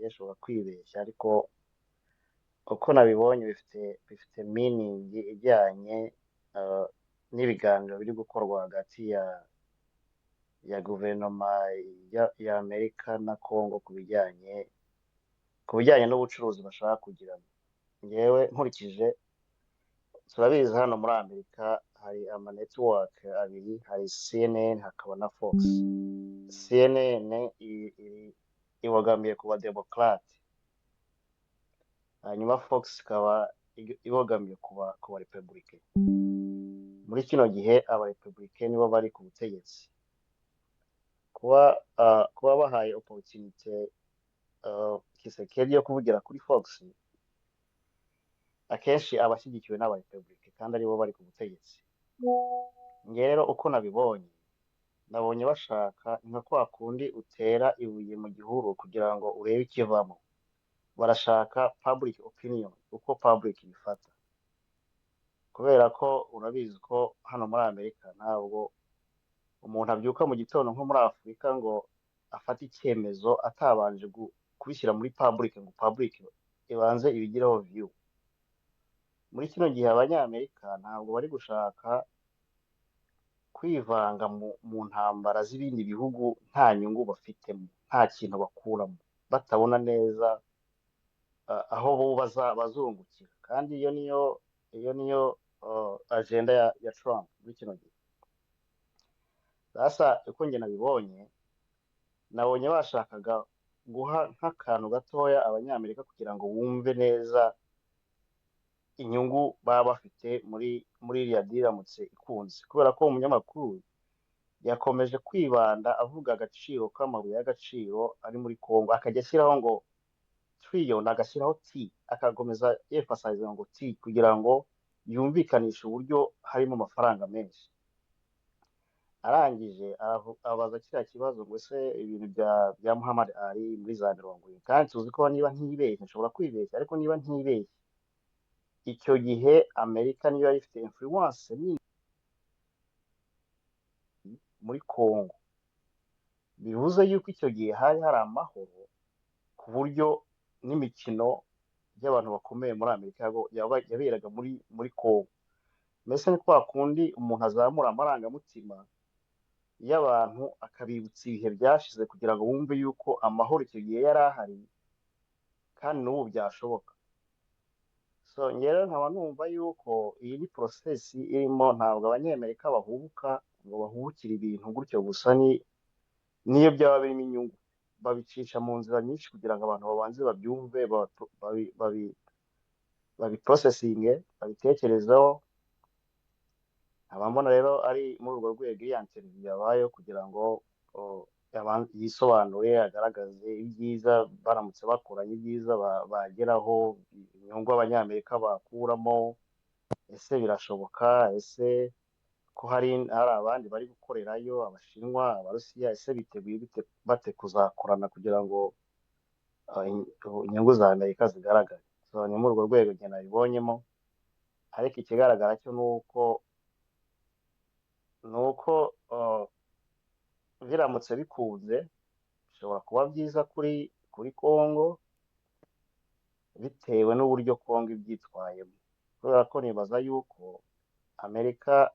nshobora kwibeshya ariko uko nabibonye bifite meaning ijyanye uh, n'ibiganiro biri gukorwa hagati ya guverinoma ya Amerika na Congo ku bijyanye n'ubucuruzi bashaka kugirana. Ngewe nkurikije, turabizi hano muri Amerika hari ama network abiri, hari CNN hakaba na Fox. CNN ibogamiye ku bademokrate, hanyuma Fox ikaba ibogamiye ku ba Republican. Muri kino gihe aba Republican nibo bari ku butegetsi. Kuba bahaye opportunity Kisekedi yo kuvugira kuri Fox, akenshi aba ashyigikiwe n'aba Republican kandi aribo bari ku butegetsi. Nge rero uko nabonye bashaka nka kwa kundi utera ibuye mu gihuru kugira ngo urebe ikivamo. Barashaka public opinion, uko public bifata, kubera ko urabizi ko hano muri Amerika ntabwo umuntu abyuka mu gitondo nko muri Afurika ngo afate icyemezo atabanje kubishyira muri public ngo public ibanze ibigireho view. Muri kino gihe abanyamerika ntabwo bari gushaka kwivanga mu ntambara z'ibindi bihugu nta nyungu bafitemo, nta kintu bakuramo, batabona neza aho bo bazungukira. Kandi iyo niyo agenda ya Trump muri kino gihe. Sasa uko njye nabonye bashakaga guha nk'akantu gatoya abanyamerika kugira ngo bumve neza inyungu baba bafite muri iriya deal iramutse ikunze, kubera ko umunyamakuru yakomeje kwibanda avuga agaciro k'amabuye y'agaciro ari muri Congo, akajya ashyiraho ngo trillion, agashyiraho T, akakomeza emphasize ngo T kugira ngo yumvikanishe uburyo harimo amafaranga menshi. Arangije abaza kiriya kibazo ngo ese ibintu bya Muhammad Ali muri za 70, kandi tuzi ko niba ntibeshye, nshobora kwibeshya ariko niba ntibeshye, icyo gihe Amerika niyo yari ifite influence nini muri Congo. Bivuze yuko icyo gihe hari amahoro, ku buryo n'imikino y'abantu bakomeye muri Amerika yaberaga muri Congo. Mbese ni kwa kundi umuntu azamura amarangamutima y'abantu akabibutsa ibihe byashize kugira ngo bumve yuko amahoro icyo gihe yari ahari kandi n'ubu byashoboka. So rero nkaba numva yuko iyi ni process irimo, ntabwo abanyamerika bahubuka ngo bahubukire ibintu gutyo gusa, niyo byaba birimo inyungu babicisha mu nzira nyinshi kugira ngo abantu babanze babyumve, babiprocesinge, babitekerezeho. Abambona rero ari muri urwo rwego iriya interview yabayeho kugira ngo yisobanure, agaragaze ibyiza baramutse bakoranye, ibyiza bageraho, inyungu abanyamerika bakuramo. Ese birashoboka? Ese ko hari abandi bari gukorerayo, Abashinwa, Abarusiya, ese biteguye bate kuzakorana kugira ngo inyungu za Amerika zigaragare? So ni muri urwo rwego njye nabibonyemo, ariko ikigaragara cyo nuko biramutse bikunze bishobora kuba byiza kuri Congo, bitewe n'uburyo Congo ibyitwayemo. Kubera ko nibaza yuko Amerika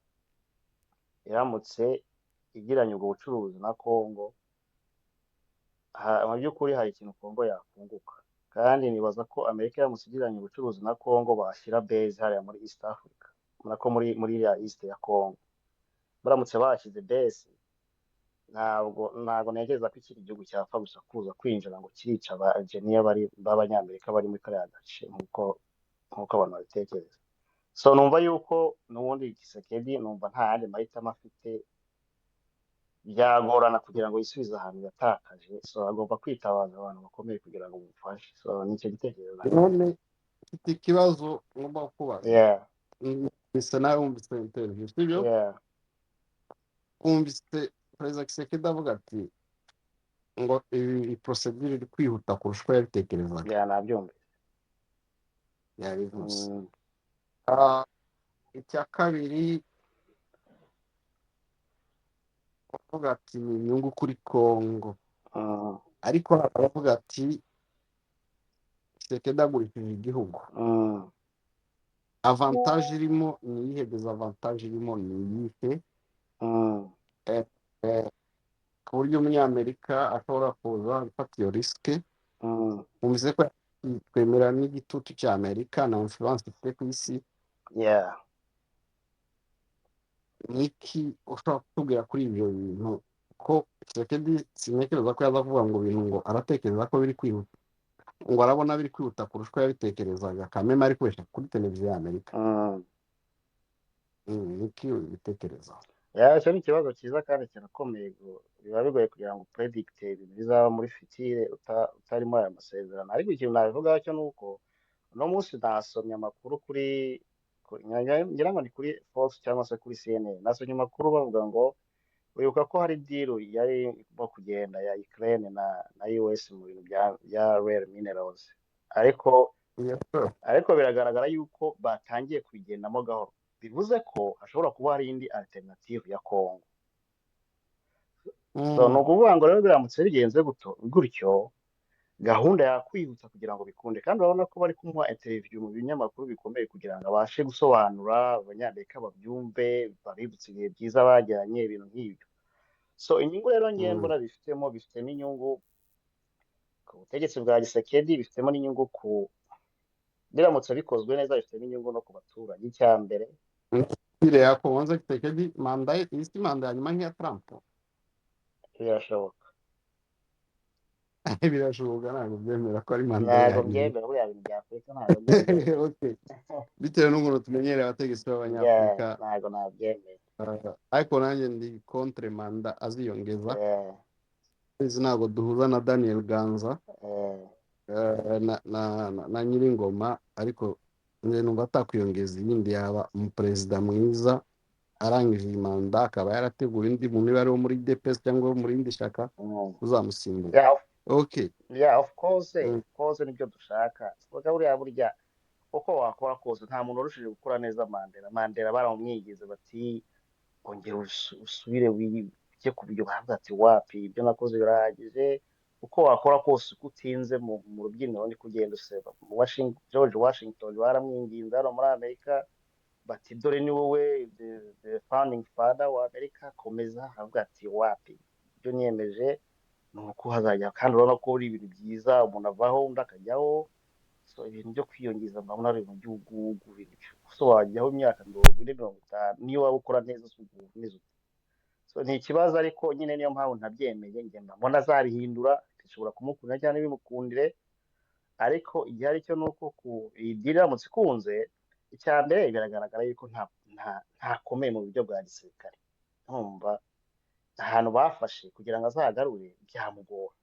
iramutse igiranye ubwo bucuruzi na Congo, mu by'ukuri hari ikintu Congo yakunguka. Kandi nibaza ko Amerika iramutse igiranye ubucuruzi na Congo, bashyira base hariya muri East Africa, nako muri iriya East ya Congo. Baramutse bashyize base, ntabwo ntekereza ko ikindi gihugu cyapfa gusa kuza kwinjira ngo kirica abajeniya b'abanyamerika bari muri kariya gace nk'uko abantu babitekereza. So numva yuko n'ubundi Kisekedi, numva nta yandi mahitamo afite, byagorana kugira ngo yisubize ahantu yatakaje. So agomba kwitabaza abantu bakomeye kugira ngo bamufashe. So nicyo gitekerezo. none mfite ikibazo ngomba kubaza. Yeah. Bisa nawe wumvise interview, sibyo? Yeah. Wumvise Perezida Kisekedi avuga ati ngo iyi procedure iri kwihuta kurusha uko yabitekerezaga. Yeah, nabyumvise. Yabivuze. Icya kabiri avuga ati ni inyungu kuri Congo, ariko aravuga ati Tshisekedi agurishije igihugu mm, avantage irimo ni iyihe, dezavantage irimo ni iyihe? mm, Eh, eh, ku buryo umunyamerika ashobora kuza gufata iyo risike. mm, Mwumvise ko twemera n'igitutu cya Amerika na influence ifite ku isi. yeah. Ni iki ushobora kutubwira kuri ibyo bintu? Ko Tshisekedi sintekereza ko yaza kuvuga ngo ibintu ngo aratekereza ko biri kwihuta, ngo arabona biri kwihuta kurusha uko yabitekerezaga. Kameme ari kubeshya kuri televiziyo ya Amerika. Mm. Ni iki ubitekerezaho? Yeah, icyo ni ikibazo cyiza kandi kirakomeye biba bigoye kugira ngo upredicte ibintu bizaba muri fitire utarimo aya masezerano, ariko ikintu nabivugaho cyo ni uko uno munsi nasomye amakuru ngira ngo ni kuri Fox cyangwa se kuri CNN. Nasomye amakuru bavuga ngo wibuka ko hari deal yari irimo kugenda ya Ukraine na US mu bintu bya rare minerals, ariko Yes, sir. biragaragara yuko batangiye kubigendamo gahoro, bivuze ko hashobora kuba hari indi alternative ya Congo. So ni ukuvuga ngo rero biramutse bigenze gutyo gahunda yakwihuta kugira ngo bikunde, kandi urabona ko bari kumuha interview mu binyamakuru bikomeye kugira ngo abashe gusobanura abanyamerika babyumve, babibutse ibihe byiza bagiranye, ibintu nk'ibyo. So inyungu rero ngiye mbona bifitemo inyungu ku butegetsi bwa Gisekedi, bifitemo n'inyungu biramutse bikozwe neza, bifitemo inyungu no ku baturage. Icya mbere Ile ya kubanza Tshisekedi manda ye isi manda ya nyuma nk'iya Trump. birashoboka, Birashoboka, ntabwo byemera ko ari manda ya ntabwo nyuma. byemera buriya bintu bya Afurika, ntabwo byemera. Okay. Bitewe n'ukuntu tumenyereye abategetsi b'abanyafurika, Ntabwo nabyemera. ariko nanjye ndi contre manda aziyongeza. Eh, Izi ntabwo duhuza na Daniel Ganza eh, na Nyiringoma, ariko njye numva atakwiyongeza iyindi, yaba umuperezida mwiza arangije iyi manda akaba yarategura indi muntu niba ari wo muri DPS cyangwa wo muri indi shyaka mm. uzamusimbura. Yeah, Okay. of course nibyo dushaka. Burya uko wakora kose nta muntu urushije gukora neza Mandela baramumwigize bati ongera usubire ujye ku byo bavuga ati wapi ibyo nakoze birahagije. Uko wakora kose uko utinze mu rubyiniro ni kugenda useba. George Washington baramwinginze hano muri Amerika bati dore ni wowe the founding father wa Amerika, komeza. Avuga ati wapi ibyo niyemeje ni uko hazajya, kandi urabona ko ari ibintu byiza, umuntu avaho undi akajyaho. So ibintu byo kwiyongeza mbona ari ibintu by'ubugugu, so wajyaho imyaka 40-50 niyo waba ukora neza neza. So ni ikibazo, ariko nyine niyo mpamvu ntabyemeye, ngenda mbona azabihindura, bishobora kumukundira cyane bimukundire, ariko igihe ari cyo nuko iyi deal iramutse ikunze, icya mbere biragaragara yuko ntakomeye mu buryo bwa gisirikare. Ntumva ahantu bafashe kugira ngo azagarure byamugora.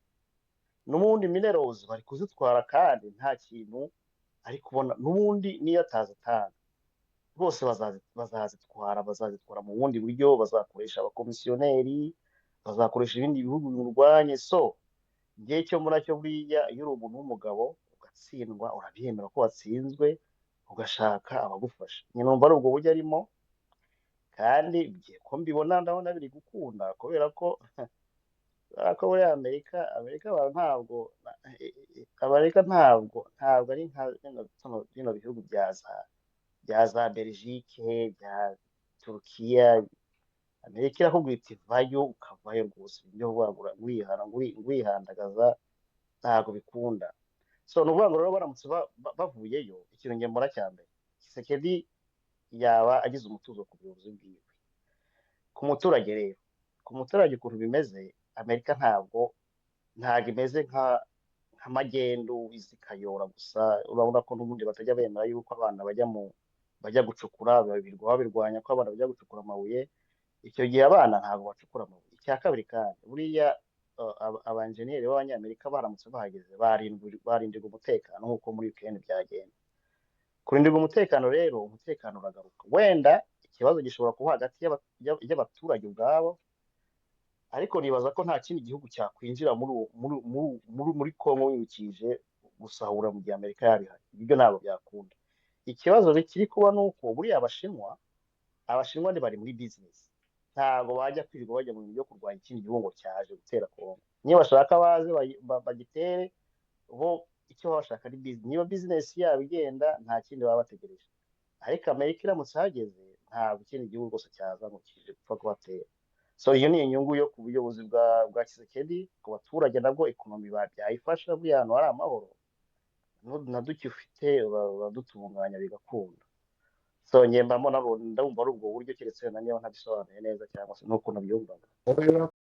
N'ubundi minerals bari kuzitwara kandi nta kintu ari kubona, n'ubundi niyo atazitanga bose bazazitwara mu bundi buryo, bazakoresha abakomisiyoneri, bazakoresha ibindi bihugu bimurwanye. So igihe cyo muri cyo buriya iyo uri umuntu w'umugabo ugatsindwa urabyemera ko watsinzwe, ugashaka abagufasha. Nyine numva ari ubwo buryo arimo, kandi ko mbibona ndabona biri gukunda, kubera ko muri Amerika ntabwo ari nka bino bihugu bya za Belgique, bya Turukiya. Amerika irakubwira iti vayo ukavayo rwose, ibyo wihandagaza ntabwo bikunda. So ni ukuvuga ngo rero baramutse bavuyeyo, ikintu nge mbona cya mbere, Tshisekedi yaba agize umutuzo ku buyobozi bwiwe. Ku muturage rero, ukuntu bimeze, Amerika ntabwo imeze nk'amagendu izikayora gusa. Urabona ko n'ubundi batajya bemera yuko abana bajya gucukura, babirwanya ko abana bajya gucukura amabuye. Icyo gihe abana ntabwo bacukura amabuye. Icya kabiri kandi buriya abanjeniyeri b'abanyamerika baramutse bahageze barindirwa umutekano nk'uko muri Ukraine byagenda. Kurindirwa umutekano rero, umutekano uragaruka. Wenda ikibazo gishobora kuba hagati y'abaturage ubwabo, ariko nibaza ko nta kindi gihugu cyakwinjira muri Congo wibukije gusahura mu gihe Amerika yarihari. Ibyo ntabwo byakunda. Ikibazo kiri kuba ni uko buriya Abashinwa bari muri business, ntabwo bajya kwirirwa bajya mu bintu byo kurwanya ikindi gihugu cyaje gutera Congo. Niyo bashaka baze bagitere bo, icyo baba bashaka ari business, niba business yabo igenda nta kindi baba bategereje, ariko Amerika iramutse hageze ntabwo ikindi gihugu rwose cyaza ngo kije gupfa kubatera. So iyo ni inyungu yo ku buyobozi bwa Tshisekedi, ku baturage nabwo ekonomi byayifasha buriya ahantu hari amahoro, na duke ufite uradutunganya bigakunda. So njye mbamo ndumva ari ubwo buryo, keretse wenda niba ntabisobanuye neza cyangwa se nuko nabyumvaga.